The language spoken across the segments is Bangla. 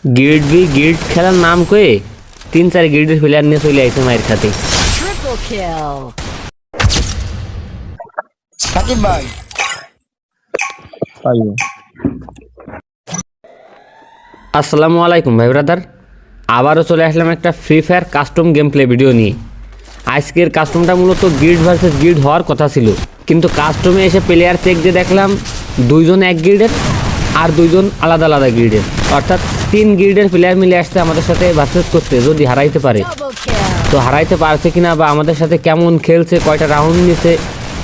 গিল্ড বি গিল্ড খেলার নাম কয়ে 3-4 গিল্ডের প্লেয়ার নিয়ে চলে আইছে মায়ের খাতে। Triple kill. সাকিব ভাই পাইও আসসালামু আলাইকুম ভাই ব্রাদার, আবারও চলে আসলাম একটা free fire custom game play video নিয়ে। আজকের কাস্টমটা মূলত গিল্ড ভার্সেস গিল্ড হওয়ার কথা ছিল, কিন্তু কাস্টমে এসে প্লেয়ার চেক দিয়ে দেখলাম 2 জন এক গিল্ডের আর 2 জন আলাদা আলাদা গিল্ডের, অর্থাৎ 3 গিল্ডের প্লেয়ার মিলে আসছে আমাদের সাথে ভার্সেস করতে। যদি হারাইতে পারে Double kill. তো হারাইতে পারছে কিনা বা আমাদের সাথে কেমন খেলছে, কয়টা রাউন্ড নিছে,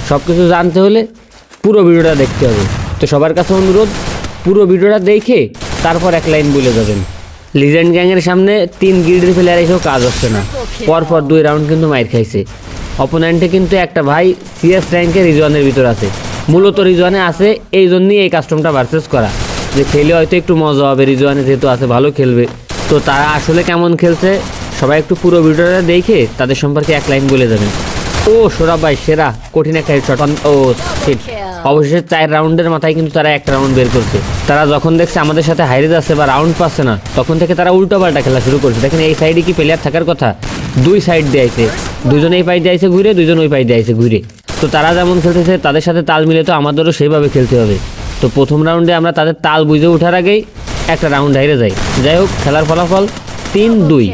সব কিছু জানতে হলে পুরো ভিডিওটা দেখতে হবে। তো সবার কাছে অনুরোধ, পুরো ভিডিওটা দেখে তারপর এক লাইন বলে যাবেন। লিজেন্ড গ্যাংয়ের সামনে 3 গিল্ডের প্লেয়ার এসেও কাজ হচ্ছে না, পরপর 2 রাউন্ড কিন্তু মাইর খাইছে। অপোনেন্টে কিন্তু একটা ভাই সিএস র্যাঙ্কের রিজওয়ানের ভিতর আছে, মূলত রিজওয়ানে আছে, এই জন্যই এই কাস্টমটা ভার্সেস করা, যে খেলে হয়তো একটু মজা হবে, রিজওয়ানে যেহেতু আছে ভালো খেলবে। তো তারা আসলে কেমন খেলছে সবাই একটু পুরো ভিডিওটা দেখে তাদের সম্পর্কে এক লাইন বলে যাবেন। ও সৌরভ ভাই সেরা, কঠিন একটা হেডশট। ও শিট, অবশেষে 4 রাউন্ডের মাথায় কিন্তু তারা একটা রাউন্ড বের করছে। তারা যখন দেখছে আমাদের সাথে হাইরে যাচ্ছে বা রাউন্ড পাচ্ছে না, তখন থেকে তারা উল্টো পাল্টা খেলা শুরু করছে। দেখেন এই সাইডে কি প্লেয়ার থাকার কথা, 2 সাইড দিয়ে আইছে, 2 জন এই পাই দিয়ে আইছে ঘুরে, 2 জন ওই পাই দিয়ে আইছে ঘুরে। তো তারা যেমন খেলতেছে তাদের সাথে তাল মিলে তো আমাদেরও সেইভাবে খেলতে হবে। তো প্রথম রাউন্ডে আমরা তাদের তাল বুঝে ওঠার আগেই একটা রাউন্ড হাইরে যাই। যাই হোক, খেলার ফলাফল 3-2।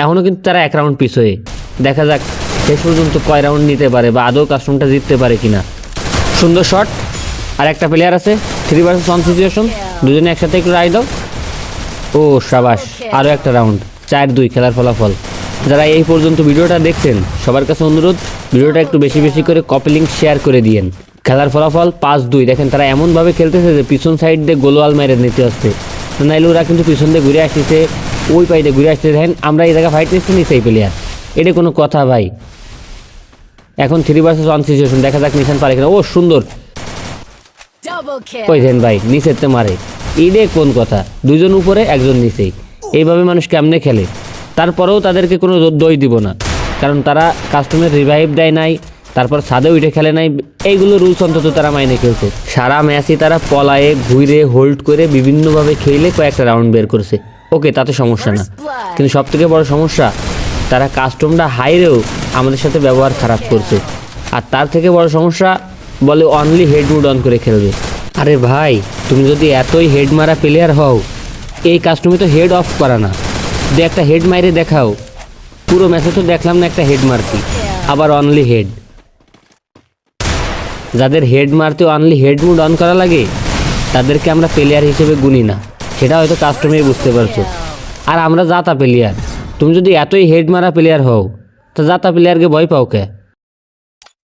এখনও কিন্তু তারা 1 রাউন্ড পিছোয়ে। দেখা যাক শেষ পর্যন্ত কয় রাউন্ড নিতে পারে বা আদৌ কাস্টমটা জিততে পারে কিনা। সুন্দর শট, আর একটা প্লেয়ার আছে 3 ভার্সেস 1 সিচুয়েশন, দুজনে একসাথে একটু রায় দাও। ও সাবাস, আরও একটা রাউন্ড। 4-2 খেলার ফলাফল। যারা এই পর্যন্ত ভিডিওটা দেখছেন সবার কাছে অনুরোধ, ভিডিওটা একটু বেশি বেশি করে কপি লিঙ্ক শেয়ার করে দিয়েন। খেলার ফলাফল 5-2। দেখেন তারা এমনভাবে খেলতেছে যে পিছন সাইড দিয়ে গোলওয়াল মেরে নিতে হচ্ছে, নাইলে ওরা কিন্তু পিছন দিয়ে ঘুরে আসতেছে, ওই পাইতে ঘুরে আসতেছে। দেখেন আমরা এই জায়গায় ফাইট নিচ্ছি নিচে এই প্লেয়ার, এটা কোনো কথা ভাই? এখন 3 ভার্সেস 1 সিচুয়েশন, দেখা যাক নিশান পারে কিনা। ও সুন্দর, Double kill. ওই দেন ভাই নিচেতে মারে, এইটাই কোন কথা? 2 জন উপরে 1 জন নিচেই, এইভাবে মানুষ কেমনে খেলে? তারপরেও তাদেরকে কোনো দই দিব না, কারণ তারা কাস্টমের রিভাইভ দেয় নাই, তারপর ছাদে উঠে খেলে নাই, এইগুলো রুলস অন্তত তারা মাইনে খেলছে। সারা ম্যাচই তারা পলায়ে ঘুরে হোল্ড করে বিভিন্নভাবে খেলে কয়েকটা রাউন্ড বের করছে। ওকে, তাতে সমস্যা না, কিন্তু সবথেকে বড় সমস্যা তারা কাস্টমটা হাইরেও আমাদের সাথে ব্যবহার খারাপ করছে। আর তার থেকে বড় সমস্যা, বলে অনলি হেড মুড অন করে খেলবে। আরে ভাই, তুমি যদি এতই হেড মারা প্লেয়ার হও, এই কাস্টমে তো হেড অফ করা না, যে একটা হেড মাইরে দেখাও। পুরো ম্যাচে তো দেখলাম না একটা হেড মারতি, আবার অনলি হেড। যাদের হেড মারতে অনলি হেড মুড অন করা লাগে তাদেরকে আমরা প্লেয়ার হিসেবে গুনি না, সেটা হয়তো কাস্টমেই বুঝতে পারছো। আর আমরা জাতা প্লেয়ার, তুমি যদি এতই হেড মারা প্লেয়ার হও তা জাতা প্লেয়ারকে ভয় পাও কে?